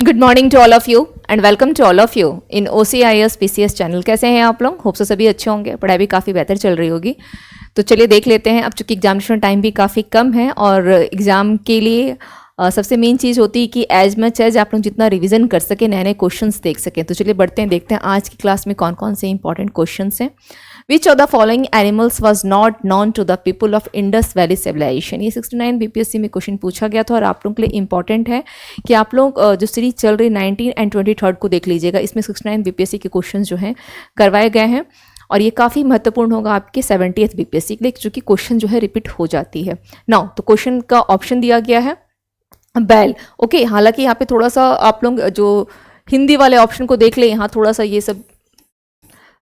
Good morning to all of you and welcome to all of you in OCIS PCS channel. कैसे हैं आप लोग? Hope so सभी अच्छे होंगे, पढ़ाई भी काफ़ी बेहतर चल रही होगी। तो चलिए देख लेते हैं। अब चूंकि एग्जामिनेशन टाइम भी काफ़ी कम है और एग्ज़ाम के लिए सबसे मेन चीज़ होती है कि एज मच एज आप लोग जितना रिवीजन कर सकें, नए नए क्वेश्चंस देख सकें। तो चलिए बढ़ते हैं, देखते हैं आज की क्लास में कौन कौन से इंपॉर्टेंट क्वेश्चंस हैं। Which of the following animals was not known to the people of Indus valley civilization. ये 69 BPSC में क्वेश्चन पूछा गया था और आप लोगों के लिए इंपॉर्टेंट है कि आप लोग जो सीरीज चल रही 19 एंड 23 को देख लीजिएगा। इसमें 69 BPSC के क्वेश्चन जो हैं करवाए गए हैं और ये काफ़ी महत्वपूर्ण होगा आपके 70th BPSC के लिए, क्योंकि क्वेश्चन जो है रिपीट हो जाती है। नाउ तो क्वेश्चन का ऑप्शन दिया गया है बैल। ओके, हालांकि यहाँ पे थोड़ा सा आप लोग जो हिंदी वाले ऑप्शन को देख ले, यहाँ थोड़ा सा ये सब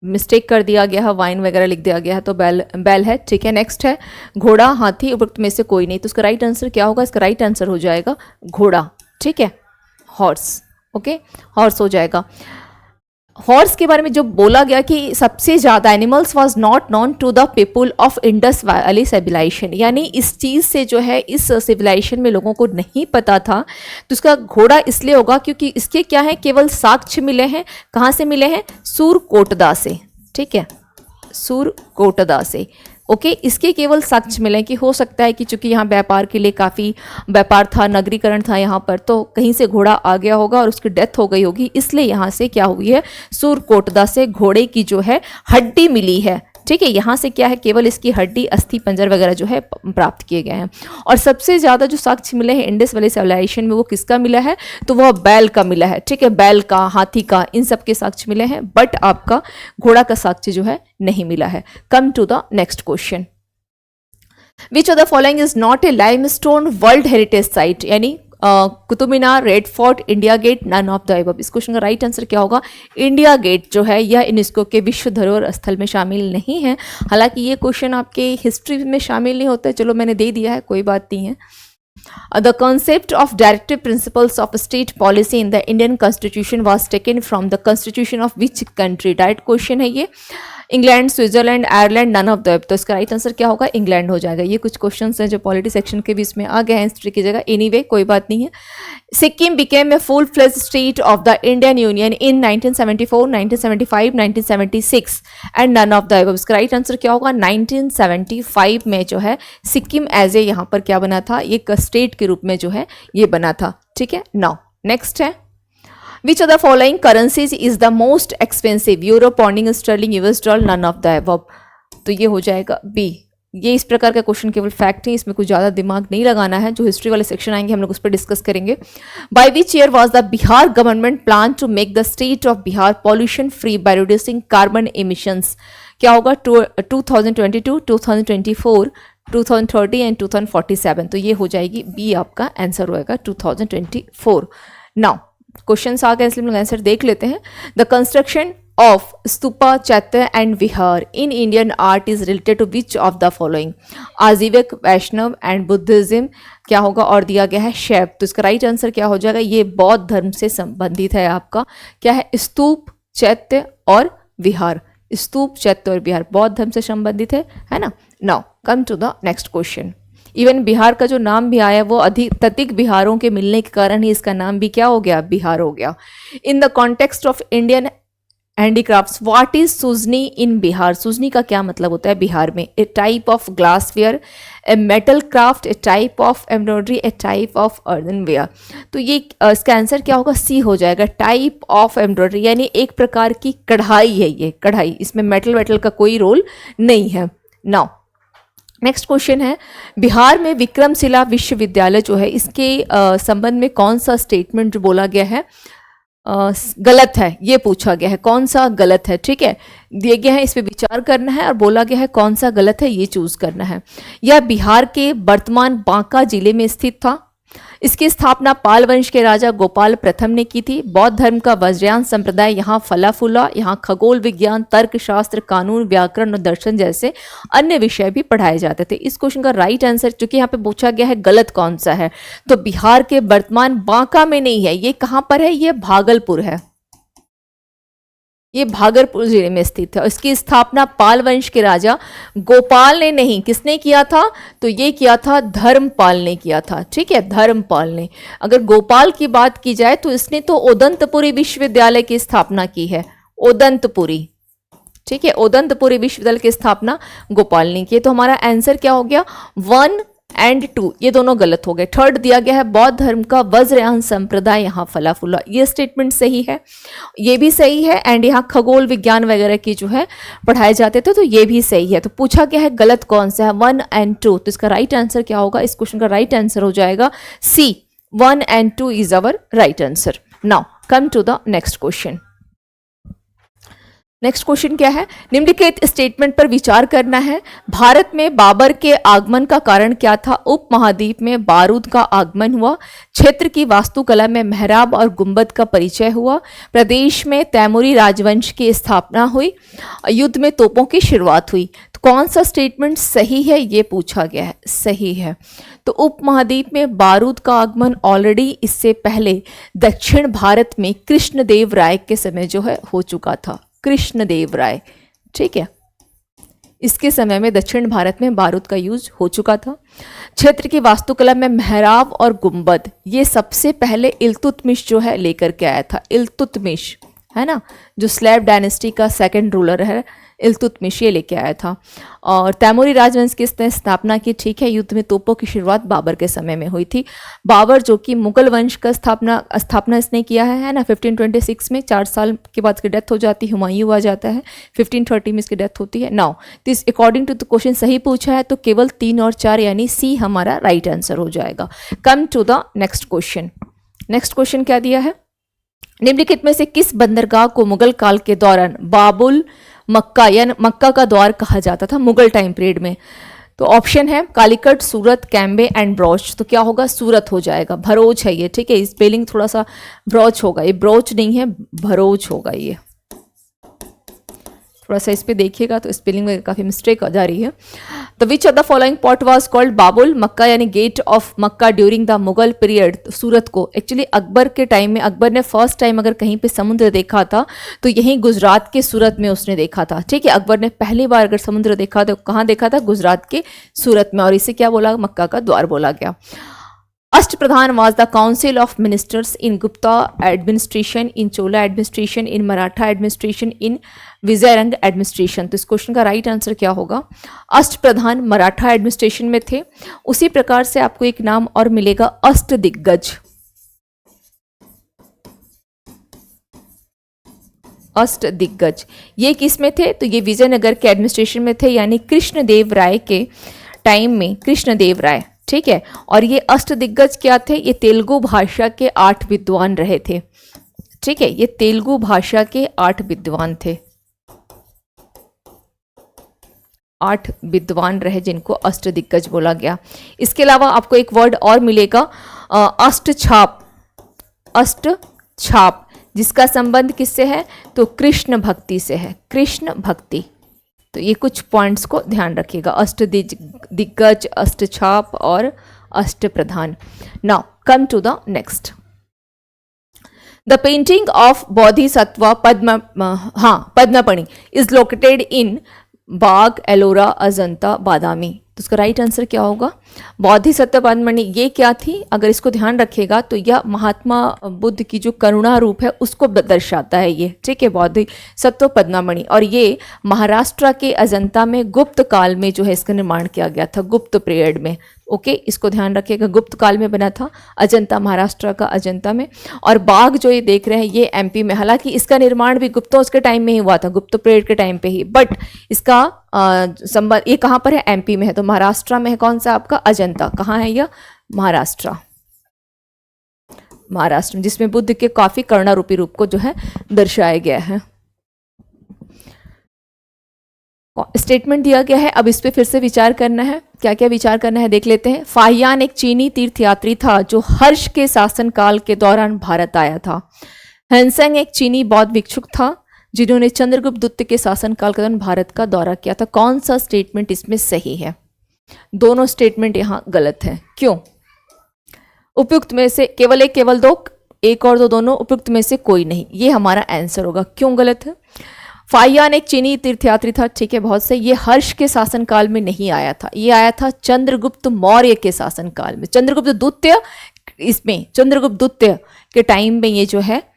मिस्टेक कर दिया गया है, वाइन वगैरह लिख दिया गया है, तो बैल है। ठीक है, नेक्स्ट है घोड़ा, हाथी, उपरोक्त में से कोई नहीं। तो इसका राइट आंसर क्या होगा? इसका राइट आंसर हो जाएगा घोड़ा। ठीक है, हॉर्स। ओके, हॉर्स हो जाएगा। हॉर्स के बारे में जो बोला गया कि सबसे ज़्यादा animals was not known to the people of Indus valley civilization, यानी इस चीज़ से जो है इस सिविलाइजेशन में लोगों को नहीं पता था। तो इसका घोड़ा इसलिए होगा क्योंकि इसके क्या है, केवल साक्ष्य मिले हैं। कहाँ से मिले हैं? सूरकोटदा से। ठीक है, सूरकोटदा से। ओके, इसके केवल साक्ष्य मिले कि हो सकता है कि चूंकि यहाँ व्यापार के लिए काफ़ी व्यापार था, नगरीकरण था यहाँ पर, तो कहीं से घोड़ा आ गया होगा और उसकी डेथ हो गई होगी, इसलिए यहाँ से क्या हुई है, सूरकोटदा से घोड़े की जो है हड्डी मिली है। ठीक है, यहाँ से क्या है, केवल इसकी हड्डी, अस्थि पंजर वगैरह जो है प्राप्त किए गए हैं। और सबसे ज़्यादा जो साक्ष्य मिले हैं इंडस वैली सिविलाइजेशन में, वो किसका मिला है? तो वह बैल का मिला है। ठीक है, बैल का, हाथी का, इन सब के साक्ष्य मिले हैं, बट आपका घोड़ा का साक्ष्य जो है नहीं मिला है। Come to the next question. Which of the following is not a limestone world heritage site, यानी Qutub Minar, red fort, India gate, none of the above. इस क्वेश्चन का राइट आंसर क्या होगा? इंडिया गेट जो है यह यूनेस्को के विश्व धरोहर स्थल में शामिल नहीं है। हालांकि ये क्वेश्चन आपके हिस्ट्री में शामिल नहीं होता है, चलो मैंने दे दिया है, कोई बात नहीं है। The concept of directive principles of state policy in the Indian Constitution was taken from the constitution of which country? Direct question है ये। England, Switzerland, Ireland, none of the above. तो इसका राइट आंसर क्या होगा? England हो जाएगा। ये कुछ क्वेश्चंस हैं जो पॉलिटी सेक्शन के भी इसमें आ गए हैं हिस्ट्री की जगह। एनीवे, कोई बात नहीं है। सिक्किम became a full fledged state of the Indian union in 1974, 1975, 1976 and none of the above. इसका राइट आंसर क्या होगा? 1975 में जो है सिक्किम एज ए यहाँ पर क्या बना था, एक स्टेट के रूप में जो है ये बना था। ठीक है, नाउ नेक्स्ट है which of the following currencies is the most expensive? Euro, pound sterling, US dollar, none of the above. तो ये हो जाएगा बी। ये इस प्रकार का क्वेश्चन केवल फैक्ट है, इसमें कुछ ज़्यादा दिमाग नहीं लगाना है। जो हिस्ट्री वाले सेक्शन आएंगे हम लोग उस पर डिस्कस करेंगे। By which year was the Bihar government plan to make the state of Bihar pollution free by reducing carbon emissions? क्या होगा? 2022, 2024, 2030 एंड 2047। तो ये हो जाएगी बी, आपका आंसर होएगा 2024। नाउ क्वेश्चंस आ गए, इसलिए हम लोग आंसर देख लेते हैं। The construction of stupa, chaitya and vihara in Indian art is related to which of the following? Ajivika, Vaishnava and Buddhism. क्या होगा? और दिया गया है शैव। तो इसका राइट आंसर क्या हो जाएगा? ये बौद्ध धर्म से संबंधित है। आपका क्या है? स्तूप, चैत्य और विहार। स्तूप, चैत्य और विहार बौद्ध धर्म से संबंधित है ना। Now come to the next question. Even Bihar का जो नाम भी आया वो अधिक बिहारों के मिलने के कारण ही इसका नाम भी क्या हो गया? बिहार हो गया। In the context of Indian handicrafts what is Sujani in Bihar? Sujani का क्या मतलब होता है बिहार में? A type of glassware, a metal craft, a type of embroidery, a type of earthenware. तो ये इसका आंसर क्या होगा? सी हो जाएगा, टाइप ऑफ एम्ब्रॉयडरी, यानी एक प्रकार की कढ़ाई है ये, कढ़ाई। इसमें मेटल का कोई रोल नहीं है। नाउ नेक्स्ट क्वेश्चन है बिहार में विक्रमशिला विश्वविद्यालय जो है, इसके संबंध में कौन सा स्टेटमेंट जो बोला गया है गलत है? ये पूछा गया है, कौन सा गलत है? ठीक है, दिए गए हैं, इस पे विचार करना है और बोला गया है कौन सा गलत है, ये चूज करना है। यह बिहार के वर्तमान बांका जिले में स्थित था। इसकी स्थापना पाल वंश के राजा गोपाल प्रथम ने की थी। बौद्ध धर्म का वज्रयान संप्रदाय यहाँ फला फूला। यहाँ खगोल विज्ञान, तर्कशास्त्र, कानून, व्याकरण और दर्शन जैसे अन्य विषय भी पढ़ाए जाते थे। इस क्वेश्चन का राइट आंसर, चूंकि यहाँ पे पूछा गया है गलत कौन सा है, तो बिहार के वर्तमान बांका में नहीं है। ये कहाँ पर है? ये भागलपुर है। ये भागलपुर जिले में स्थित है। इसकी स्थापना पाल वंश के राजा गोपाल ने नहीं, किसने किया था? तो ये किया था धर्मपाल ने किया था। ठीक है, धर्मपाल ने। अगर गोपाल की बात की जाए तो इसने तो ओदंतपुरी विश्वविद्यालय की स्थापना की है, ओदंतपुरी। ठीक है, ओदंतपुरी विश्वविद्यालय की स्थापना गोपाल ने की। तो हमारा आंसर क्या हो गया? 1 और 2 ये दोनों गलत हो गए। थर्ड दिया गया है बौद्ध धर्म का वज्रयान संप्रदाय यहाँ फला फूला, ये स्टेटमेंट सही है, ये भी सही है। एंड यहाँ खगोल विज्ञान वगैरह की जो है पढ़ाए जाते थे, तो ये भी सही है। तो पूछा गया है गलत कौन सा है? 1 और 2। तो इसका राइट आंसर क्या होगा? इस क्वेश्चन का राइट आंसर हो जाएगा सी, 1 और 2 is our right answer. Now come to the next question. Next question क्या है? निम्नलिखित स्टेटमेंट पर विचार करना है। भारत में बाबर के आगमन का कारण क्या था? उपमहाद्वीप में बारूद का आगमन हुआ। क्षेत्र की वास्तुकला में मेहराब और गुंबद का परिचय हुआ। प्रदेश में तैमूरी राजवंश की स्थापना हुई। युद्ध में तोपों की शुरुआत हुई। तो कौन सा स्टेटमेंट सही है ये पूछा गया है। सही है। तो उपमहाद्वीप में बारूद का आगमन ऑलरेडी इससे पहले दक्षिण भारत में कृष्णदेव राय के समय जो है हो चुका था। कृष्णदेव राय, ठीक है, इसके समय में दक्षिण भारत में बारूद का यूज हो चुका था। क्षेत्र की वास्तुकला में मेहराब और गुंबद, ये सबसे पहले इल्तुतमिश जो है लेकर के आया था। इल्तुतमिश है ना, जो स्लेव डायनेस्टी का सेकंड रूलर है, इल्तुतमिश ये लेके आया था। और तैमूरी राजवंश की इसने स्थापना की। ठीक है, युद्ध में तोपों की शुरुआत बाबर के समय में हुई थी। बाबर जो कि मुगल वंश का स्थापना इसने किया है ना 1526 में। 4 साल के बाद इसकी डेथ हो जाती है, हुमायूं आ जाता है, 1530 में इसकी डेथ होती है। Now this according to the question सही पूछा है, तो केवल 3 और 4 यानी सी हमारा राइट आंसर हो जाएगा। Come to the next question. Next question क्या दिया है? निम्नलिखित में से किस बंदरगाह को मुगल काल के दौरान बाबुल मक्का यानी मक्का का द्वार कहा जाता था मुगल टाइम पीरियड में? तो ऑप्शन है कालीकट, सूरत, कैम्बे एंड ब्रोच। तो क्या होगा? सूरत हो जाएगा। भरोच है ये। ठीक है, स्पेलिंग थोड़ा सा ब्रोच होगा, ये ब्रोच नहीं है, भरोच होगा ये। थोड़ा सा इस पे देखिएगा तो स्पेलिंग में काफ़ी मिस्टेक आ जा रही है। The which of the following port was called Babul Mecca यानी gate of Mecca during the Mughal period? तो सूरत को एक्चुअली अकबर के टाइम में, अकबर ने फर्स्ट टाइम अगर कहीं पे समुद्र देखा था तो यहीं गुजरात के सूरत में उसने देखा था। ठीक है, अकबर ने पहली बार अगर समुद्र देखा तो कहाँ देखा था? गुजरात के सूरत में, और इसे क्या बोला? मक्का का द्वार बोला गया। अष्टप्रधान was the council of ministers in Gupta administration, in Chola administration, in Maratha administration, in Vijayanagar administration. तो इस क्वेश्चन का राइट आंसर क्या होगा? अष्टप्रधान मराठा एडमिनिस्ट्रेशन में थे। उसी प्रकार से आपको एक नाम और मिलेगा अष्टदिग्गज। अष्टदिग्गज ये किस में थे? तो ये विजयनगर के एडमिनिस्ट्रेशन में थे, यानी कृष्णदेव राय के टाइम में। कृष्णदेव राय, ठीक है। और ये अष्टदिग्गज क्या थे? ये तेलुगु भाषा के 8 विद्वान रहे थे। ठीक है, ये तेलुगु भाषा के 8 विद्वान थे। 8 विद्वान रहे जिनको अष्टदिग्गज बोला गया। इसके अलावा आपको एक वर्ड और मिलेगा अष्टछाप। अष्टछाप जिसका संबंध किससे है? तो कृष्ण भक्ति से है। कृष्ण भक्ति। तो ये कुछ पॉइंट्स को ध्यान रखिएगा, अष्टदिग्गज, अष्टछाप और Ashtapradhan. Now come to the next. The painting of Bodhisattva Padmapani is located in Bagh, Ellora, Ajanta, Badami. तो इसका राइट आंसर क्या होगा? बोधिसत्व पद्ममणि ये क्या थी? अगर इसको ध्यान रखिएगा तो यह महात्मा बुद्ध की जो करुणा रूप है उसको दर्शाता है ये। ठीक है, बोधिसत्व पद्ममणि। और ये महाराष्ट्र के अजंता में गुप्त काल में जो है इसका निर्माण किया गया था, गुप्त पीरियड में। ओके, इसको ध्यान रखिएगा, गुप्त काल में बना था अजंता, महाराष्ट्र का अजंता में। और बाग जो ये देख रहे हैं ये एमपी में, हालांकि इसका निर्माण भी गुप्तों के टाइम में ही हुआ था, गुप्त पीरियड के टाइम पे ही, बट इसका संबंध ये कहाँ पर है? एमपी में है। तो महाराष्ट्र में है कौन सा आपका? अजंता। कहाँ है यह? महाराष्ट्र। महाराष्ट्र में, जिसमें बुद्ध के काफी करुणा रूपी रूप को जो है दर्शाया गया है। स्टेटमेंट दिया गया है, अब इस पे फिर से विचार करना है। क्या क्या विचार करना है देख लेते हैं। फाहियान एक चीनी तीर्थयात्री था जो हर्ष के शासनकाल के दौरान भारत आया था। हेनसेंग एक चीनी बौद्ध भिक्षुक था जिन्होंने चंद्रगुप्त द्वितीय के शासनकाल के दौरान भारत का दौरा किया था। कौन सा स्टेटमेंट इसमें सही है? दोनों स्टेटमेंट यहां गलत है। क्यों? उपयुक्त में से केवल एक, केवल दो, एक और दो दोनों उपयुक्त में से कोई नहीं, ये हमारा आंसर होगा। क्यों गलत है? फाहियान एक चीनी तीर्थयात्री था, ठीक है, बहुत सही। ये हर्ष के शासनकाल में नहीं आया था, ये आया था चंद्रगुप्त मौर्य के शासनकाल में। चंद्रगुप्त द्वितीय, इसमें चंद्रगुप्त द्वितीय के टाइम में ये जो है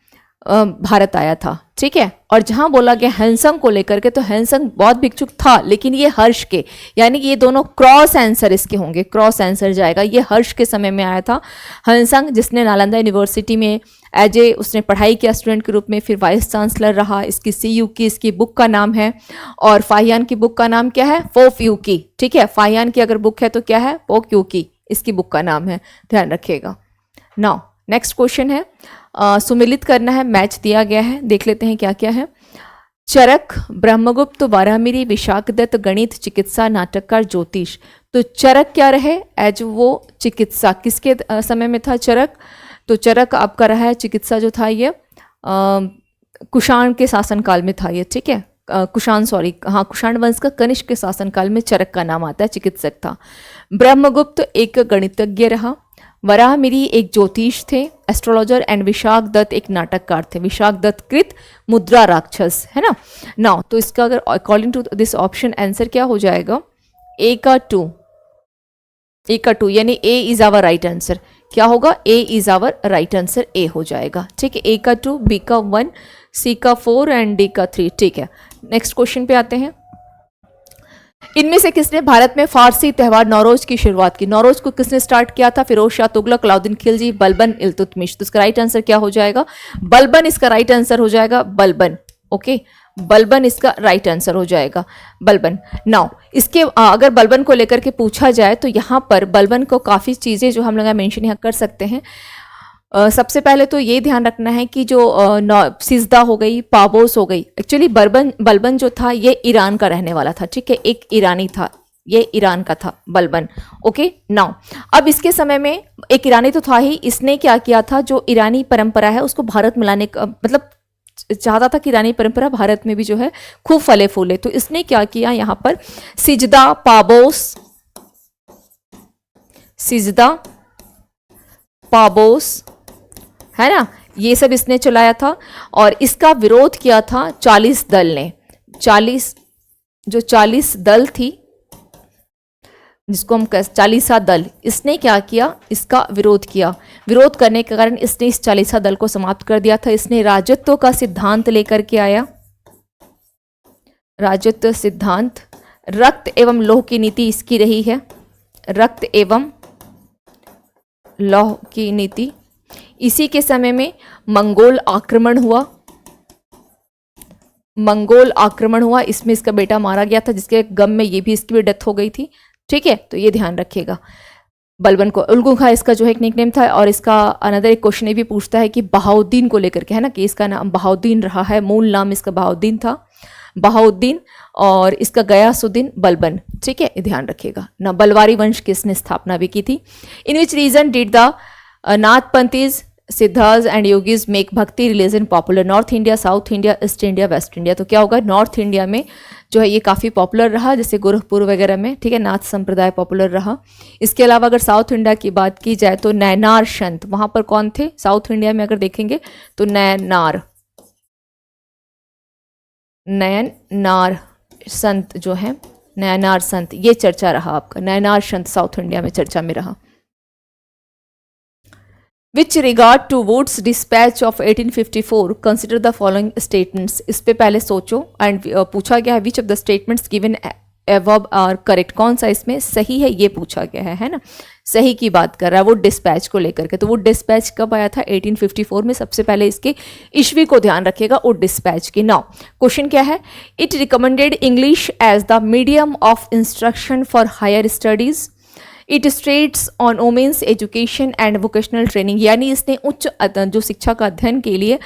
भारत आया था, ठीक है। और जहां बोला गया हैंसंग को लेकर के, तो हैंसंग बहुत भिक्षुक था, लेकिन ये हर्ष के, यानी कि ये दोनों क्रॉस आंसर इसके होंगे, क्रॉस आंसर जाएगा। ये हर्ष के समय में आया था हैंसंग, जिसने नालंदा यूनिवर्सिटी में एज ए उसने पढ़ाई किया स्टूडेंट के रूप में, फिर वाइस चांसलर रहा। इसकी CU की इसकी बुक का नाम है, और फाहियान की बुक का नाम क्या है? फोफ यू की, ठीक है। फाहियान की अगर बुक है तो क्या है? पोक यू की, इसकी बुक का नाम है, ध्यान रखिएगा। नाउ नेक्स्ट क्वेश्चन है, सुमिलित करना है, मैच दिया गया है, देख लेते हैं क्या क्या है। चरक, ब्रह्मगुप्त, वारामिरी, विशाखदत्त, गणित, चिकित्सा, नाटककार, ज्योतिष। तो चरक क्या रहे? एज वो चिकित्सा, किसके समय में था चरक? तो चरक आपका रहा है चिकित्सा जो था ये कुषाण के शासनकाल में था ये, ठीक है। कुषाण, सॉरी, हाँ, कुषाण वंश का कनिष्क के शासनकाल में चरक का नाम आता है, चिकित्सक था। ब्रह्मगुप्त एक गणितज्ञ रहा। वराहमिरी एक ज्योतिष थे, एस्ट्रोलॉजर, एंड विशाख दत्त एक नाटककार थे। विशाख दत्त कृत मुद्रा राक्षस, है ना। नाउ तो इसका अगर according to this option answer क्या हो जाएगा? ए का टू, यानी A is our right answer. क्या होगा? A is our right answer, A हो जाएगा, ठीक है। ए का 2, बी का 1, सी का 4 एंड डी का 3, ठीक है। नेक्स्ट क्वेश्चन पे आते हैं। इनमें से किसने भारत में फारसी त्यौहार नौरोज की शुरुआत की? नौरोज को किसने स्टार्ट किया था? फिरोज शाह तुगलक, अलाउद्दीन खिलजी, बलबन, इल्तुतमिश। तो इसका राइट आंसर क्या हो जाएगा? बलबन इसका राइट आंसर हो जाएगा, बलबन, ओके। बलबन इसका राइट आंसर हो जाएगा, बलबन। नाउ इसके अगर बलबन को लेकर के पूछा जाए तो यहाँ पर बलबन को काफ़ी चीज़ें जो हम लोग मेंशन यहाँ कर सकते हैं। सबसे पहले तो ये ध्यान रखना है कि जो सिजदा हो गई, पाबोस हो गई, एक्चुअली बलबन जो था ये ईरान का रहने वाला था, ठीक है, एक ईरानी था, ये ईरान का था बलबन, ओके। नाउ अब इसके समय में एक ईरानी तो था ही, इसने क्या किया था, जो ईरानी परंपरा है उसको भारत में लाने का मतलब चाहता था कि ईरानी परंपरा भारत में भी जो है खूब फले फूले। तो इसने क्या किया, यहाँ पर सिजदा, पाबोस, है ना, ये सब इसने चलाया था। और इसका विरोध किया था 40 दल ने। 40 दल थी, जिसको हम 40 दल, इसने क्या किया, इसका विरोध किया। विरोध करने के कारण इसने इस 40 दल को समाप्त कर दिया था। इसने राजत्व का सिद्धांत लेकर के आया, राजत्व सिद्धांत। रक्त एवं लौह की नीति इसकी रही है, रक्त एवं लौह की नीति। इसी के समय में मंगोल आक्रमण हुआ, इसमें इसका बेटा मारा गया था, जिसके गम में ये भी इसकी भी डेथ हो गई थी, ठीक है। तो ये ध्यान रखिएगा। बलबन को उल्गू खां इसका जो है एक निकनेम था। और इसका अनदर एक क्वेश्चन ये भी पूछता है कि बहाउद्दीन को लेकर के, है ना, कि इसका नाम बहाउद्दीन रहा है, मूल नाम इसका बहाउद्दीन था, बहाउद्दीन, और इसका गयासुद्दीन बलबन, ठीक है, ध्यान रखिएगा ना। बलवारी वंश की इसने स्थापना भी की थी। In which region did the Nathpanthis, Siddhars and yogis make bhakti religion popular? North India, south India, east India, west India. तो क्या होगा, नॉर्थ इंडिया में जो है ये काफ़ी पॉपुलर रहा, जैसे गोरखपुर वगैरह में, ठीक है, नाथ संप्रदाय पॉपुलर रहा। इसके अलावा अगर साउथ इंडिया की बात की जाए तो नैनार संत, वहाँ पर कौन थे साउथ इंडिया में अगर देखेंगे तो नैनार संत जो है, नैनार संत, ये चर्चा रहा आपका, नैनार संत साउथ इंडिया में चर्चा में रहा। With regard to Wood's dispatch of 1854, consider the following statements. इस पे पहले सोचो एंड पूछा गया है which of the statements given above are correct. कौन सा इसमें सही है ये पूछा गया है ना, सही की बात कर रहा है वुड डिस्पैच को लेकर के। तो वुड डिस्पैच कब आया था? 1854 में। सबसे पहले इसके ईस्वी को ध्यान रखिएगा वुड डिस्पैच की। नाउ क्वेश्चन क्या है, it recommended English as the medium of instruction for higher studies. It stresses on women's education and vocational training, यानी इसने उच्च जो शिक्षा का अध्ययन के लिए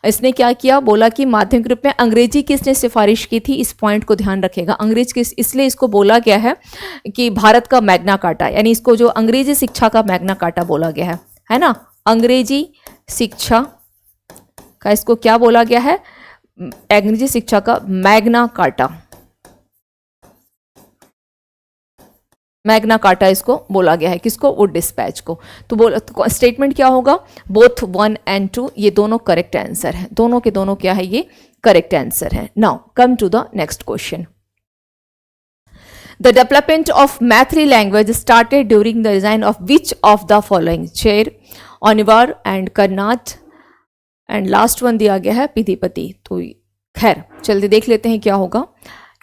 इसने क्या किया, बोला कि माध्यमिक रूप में अंग्रेजी की इसने सिफारिश की थी। इस पॉइंट को ध्यान रखेगा, अंग्रेज की, इसलिए इसको बोला गया है कि भारत का मैग्ना कार्टा, यानी इसको जो अंग्रेजी शिक्षा का मैग्ना कार्टा बोला गया है ना, अंग्रेजी शिक्षा का इसको क्या बोला गया है, अंग्रेजी शिक्षा का मैग्ना कार्टा। मैग्ना कार्टा इसको बोला गया है, किसको? वुड डिस्पैच को। तो स्टेटमेंट क्या होगा? बोथ 1 and 2 ये दोनों करेक्ट आंसर है, दोनों के दोनों क्या है? ये करेक्ट आंसर है। Now come to the next question. The development of Maithili language started during the design of which of the following? Chair, Onivar and Karnat and last one दिया गया है पिधिपति। तो खैर जल्दी देख लेते हैं क्या होगा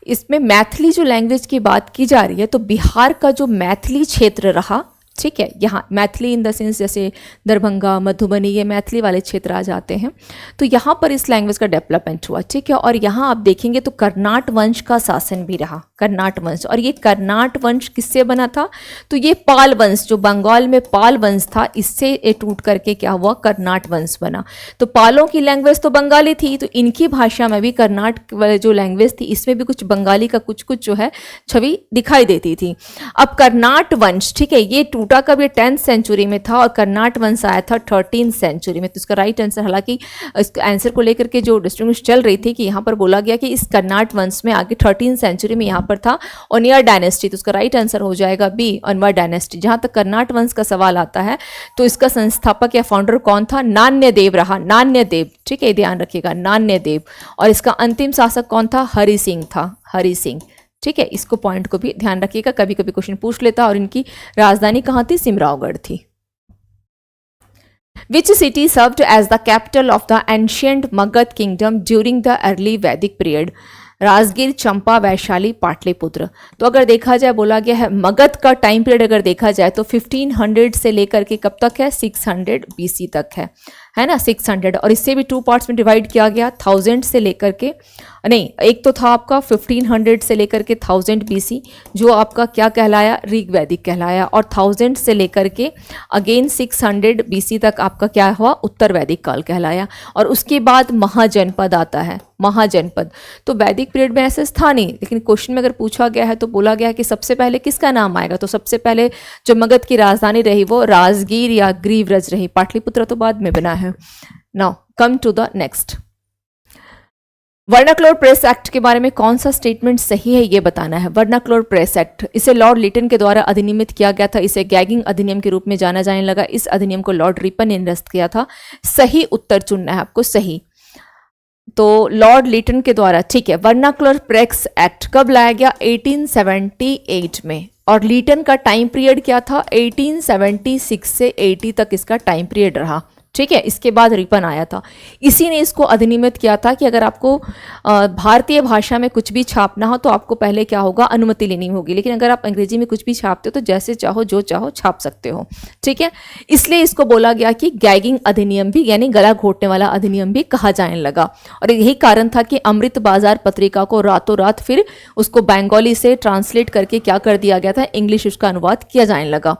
इसमें। मैथिली जो लैंग्वेज की बात की जा रही है तो बिहार का जो मैथिली क्षेत्र रहा, ठीक है, यहाँ मैथिली इन द सेंस जैसे दरभंगा, मधुबनी, ये मैथिली वाले क्षेत्र आ जाते हैं। तो यहाँ पर इस लैंग्वेज का डेवलपमेंट हुआ, ठीक है। और यहाँ आप देखेंगे तो कर्नाट वंश का शासन भी रहा, कर्नाट वंश। और ये कर्नाट वंश किससे बना था? तो ये पाल वंश, जो बंगाल में पाल वंश था, इससे ये टूट करके क्या हुआ? कर्नाट वंश बना। तो पालों की लैंग्वेज तो बंगाली थी, तो इनकी भाषा में भी कर्नाट जो लैंग्वेज थी इसमें भी कुछ बंगाली का कुछ कुछ जो है छवि दिखाई देती थी। अब कर्नाट वंश, ठीक है, ये टूटा कब? ये 10th सेंचुरी में था और कर्नाट वंश आया था 13th सेंचुरी में। तो इसका राइट आंसर, हालांकि इस आंसर को लेकर के जो डिस्ट्रीब्यूशन चल रही थी कि यहाँ पर बोला गया कि इस कर्नाट वंश में आगे 13th सेंचुरी में यहाँ पर था ओनियर डायनेस्टी। तो उसका राइट आंसर हो जाएगा बी, ओनियर डायनेस्टी। जहाँ तक कर्नाट वंश का सवाल आता है तो इसका संस्थापक या फाउंडर कौन था? नान्यदेव रहा, नान्यदेव, ठीक है, ध्यान रखिएगा, नान्यदेव। और इसका अंतिम शासक कौन था? हरि सिंह था, हरि सिंह, ठीक है। इसको पॉइंट को भी ध्यान रखिएगा, कभी कभी क्वेश्चन पूछ लेता। और इनकी राजधानी कहाँ थी? सिमरावगढ़ थी। Which city served as the capital of the ancient Magध kingdom during the early Vedic period? Rajgir, चंपा, वैशाली, पाटलिपुत्र। तो अगर देखा जाए बोला गया है मगध का टाइम पीरियड अगर देखा जाए तो 1500 से लेकर के कब तक है? 600 BC तक है ना, 600। और इससे भी 2 पार्ट्स में डिवाइड किया गया, 1000 से लेकर के, नहीं, एक तो था आपका 1500 से लेकर के 1000 BC जो आपका क्या कहलाया? ऋग वैदिक कहलाया। और 1000 से लेकर के अगेन 600 BC तक आपका क्या हुआ? उत्तर वैदिक काल कहलाया। और उसके बाद महाजनपद आता है, महाजनपद। तो वैदिक पीरियड में ऐसे था नहीं, लेकिन क्वेश्चन में अगर पूछा गया है तो बोला गया है कि सबसे पहले किसका नाम आएगा? तो सबसे पहले जो मगध की राजधानी रही वो राजगीर या ग्रीवरज रही, पाटलिपुत्र तो बाद में बना है। Now come to the next. Vernacular press act के बारे में कौन सा स्टेटमेंट सही है ये बताना है। वर्नाक्युलर प्रेस एक्ट, इसे लॉर्ड लिटन के द्वारा अधिनियमित किया गया था। इसे गैगिंग अधिनियम के रूप में जाना जाने लगा। इस अधिनियम को लॉर्ड रिपन ने निरस्त किया था। सही उत्तर चुनना है आपको, सही। तो लॉर्ड लिटन के द्वारा, ठीक है। वर्नाक्युलर प्रेस एक्ट कब लाया गया? 1878 में। और लिटन का टाइम पीरियड क्या था? 1876 से 80 तक इसका टाइम पीरियड रहा, ठीक है। इसके बाद रिपन आया था, इसी ने इसको अधिनियमित किया था कि अगर आपको भारतीय भाषा में कुछ भी छापना हो तो आपको पहले क्या होगा? अनुमति लेनी होगी। लेकिन अगर आप अंग्रेजी में कुछ भी छापते हो तो जैसे चाहो जो चाहो छाप सकते हो, ठीक है। इसलिए इसको बोला गया कि गैगिंग अधिनियम भी, यानी गला घोटने वाला अधिनियम भी कहा जाने लगा। और यही कारण था कि अमृत बाजार पत्रिका को रातों रात फिर उसको बंगाली से ट्रांसलेट करके क्या कर दिया गया था? इंग्लिश उसका अनुवाद किया जाने लगा।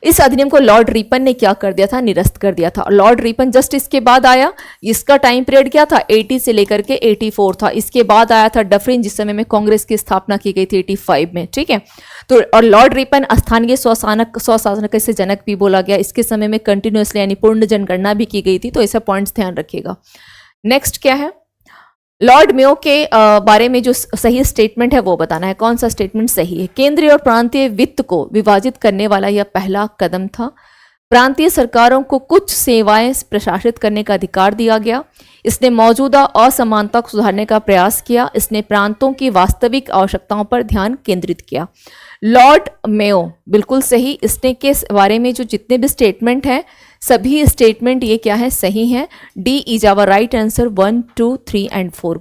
इस अधिनियम को लॉर्ड रिपन ने क्या कर दिया था? निरस्त कर दिया था। लॉर्ड रिपन जस्ट इसके बाद आया। इसका टाइम पीरियड क्या था? 80 से लेकर के 84 था। इसके बाद आया था डफरिन, जिस समय में कांग्रेस की स्थापना की गई थी 85 में, ठीक है। तो और लॉर्ड रिपन स्थानीय स्वशासक से जनक भी बोला गया। इसके समय में कंटिन्यूसली यानी पूर्ण जनगणना भी की गई थी। तो ऐसा पॉइंट्स ध्यान रखिएगा। नेक्स्ट क्या है? लॉर्ड मेयो के बारे में जो सही स्टेटमेंट है वो बताना है। कौन सा स्टेटमेंट सही है? केंद्रीय और प्रांतीय वित्त को विभाजित करने वाला यह पहला कदम था। प्रांतीय सरकारों को कुछ सेवाएं प्रशासित करने का अधिकार दिया गया। इसने मौजूदा असमानता को सुधारने का प्रयास किया। इसने प्रांतों की वास्तविक आवश्यकताओं पर ध्यान केंद्रित किया। लॉर्ड मेयो बिल्कुल सही। इसने के बारे में जो जितने भी स्टेटमेंट हैं सभी स्टेटमेंट ये क्या है? सही है। D is our right answer, 1, 2, 3 and 4।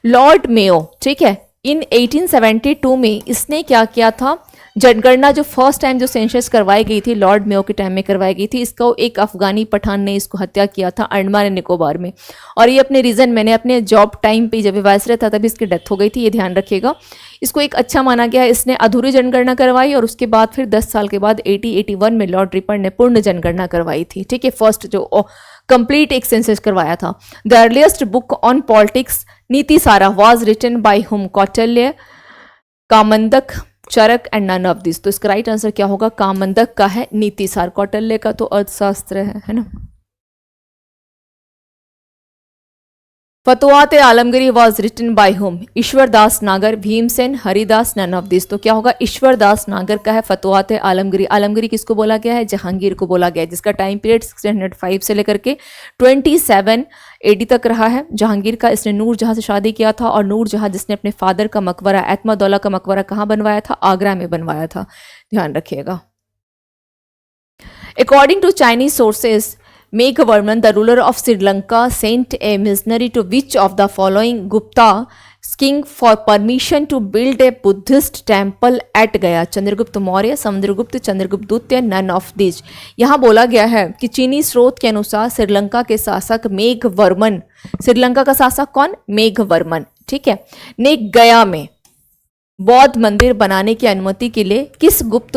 Lord Mayo, ठीक है, इन 1872 में इसने क्या किया था? जनगणना जो फर्स्ट टाइम जो सेंसस करवाई गई थी लॉर्ड मेयो के टाइम में करवाई गई थी। इसको एक अफगानी पठान ने इसको हत्या किया था अंडमान एंड निकोबार में। और ये अपने रीजन, मैंने अपने जॉब टाइम पे जब वायसराय था तभी इसकी डेथ हो गई थी, ये ध्यान रखिएगा। इसको एक अच्छा माना गया है। इसने अधूरी जनगणना करवाई और उसके बाद फिर 10 साल के बाद 1881 में लॉर्ड रिपन ने पूर्ण जनगणना करवाई थी, ठीक है। फर्स्ट जो कंप्लीट एक सेंसस करवाया था। The earliest book on politics Nitisara was written by whom? Kautilya, Kamandak, Charak and none of this. तो इसका राइट आंसर क्या होगा? कामंदक का है नीति सार। कौटिल्य का तो अर्थशास्त्र है ना। Fatuhat Alamgiri was written by whom? Ishwar Das Nagar, Bhimsen, Haridas, none of this. तो क्या होगा? ईश्वर दास नागर का है फतुआत आलमगीरी। आलमगीरी किसको बोला गया है? जहांगीर को बोला गया है, जिसका टाइम पीरियड 1605 से लेकर के 27 AD तक रहा है। जहांगीर का इसने नूर जहां से शादी किया था, और नूर जहां जिसने अपने फादर का मकबरा एतमादौला का मकबरा कहाँ बनवाया था? आगरा में बनवाया था, ध्यान रखिएगा। According to Chinese sources, Meghavarman, the ruler of Sri Lanka, sent a missionary to which of the following Gupta king for permission to build a Buddhist temple at Gaya? Chandragupta Maurya, Samudragupta, Chandragupta द्वितीय, नन ऑफ दिस। यहाँ बोला गया है कि चीनी स्रोत के अनुसार श्रीलंका के शासक मेघवर्मन, श्रीलंका का शासक कौन? मेघवर्मन, ठीक है, ने गया में बौद्ध मंदिर बनाने की अनुमति के लिए किस गुप्त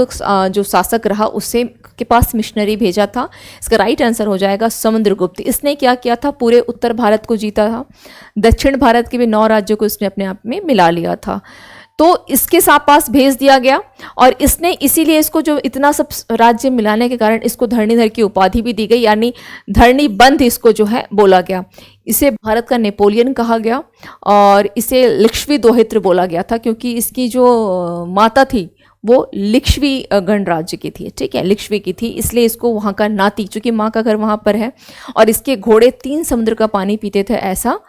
जो शासक रहा उससे के पास मिशनरी भेजा था? इसका राइट आंसर हो जाएगा समुद्रगुप्त। इसने क्या किया था? पूरे उत्तर भारत को जीता था, दक्षिण भारत के भी 9 राज्यों को इसने अपने आप में मिला लिया था। तो इसके पास भेज दिया गया, और इसने इसीलिए इसको जो इतना सब राज्य मिलाने के कारण इसको धरणीधर की उपाधि भी दी गई, यानी धरणी बंध इसको जो है बोला गया। इसे भारत का नेपोलियन कहा गया, और इसे लिक्ष्वी दोहित्र बोला गया था, क्योंकि इसकी जो माता थी वो लिक्ष्वी गणराज्य की थी, ठीक है, लिक्ष्वी की थी, इसलिए इसको वहाँ का नाती, चूंकि माँ का घर वहाँ पर है, और इसके घोड़े 3 समुद्र का पानी पीते थे, ऐसा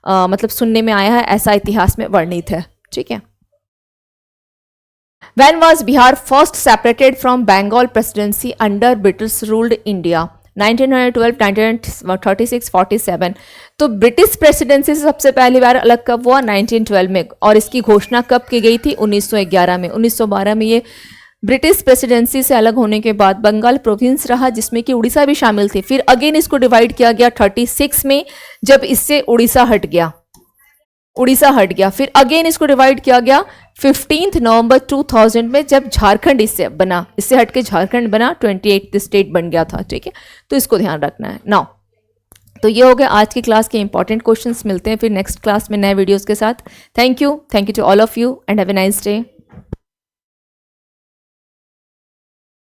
मतलब सुनने में आया है, ऐसा इतिहास में वर्णित है, ठीक है। When was Bihar first separated from Bengal presidency under British ruled India? 1912, 1936, 47। तो ब्रिटिश प्रेसिडेंसी से सबसे पहली बार अलग कब हुआ? 1912 में। और इसकी घोषणा कब की गई थी? 1911 में। 1912 में ये ब्रिटिश प्रेसिडेंसी से अलग होने के बाद बंगाल प्रोविंस रहा, जिसमें कि उड़ीसा भी शामिल थी। फिर अगेन इसको डिवाइड किया गया 36 में, जब इससे उड़ीसा हट गया, फिर अगेन इसको डिवाइड किया गया 15 नवंबर 2000 में, जब झारखंड इससे बना, इससे हटके झारखंड बना, 28 स्टेट बन गया था, ठीक है। तो इसको ध्यान रखना है नाउ। तो ये हो गया आज की क्लास के इंपॉर्टेंट क्वेश्चंस। मिलते हैं फिर नेक्स्ट क्लास में नए वीडियोस के साथ। Thank you to all of you and have a nice day.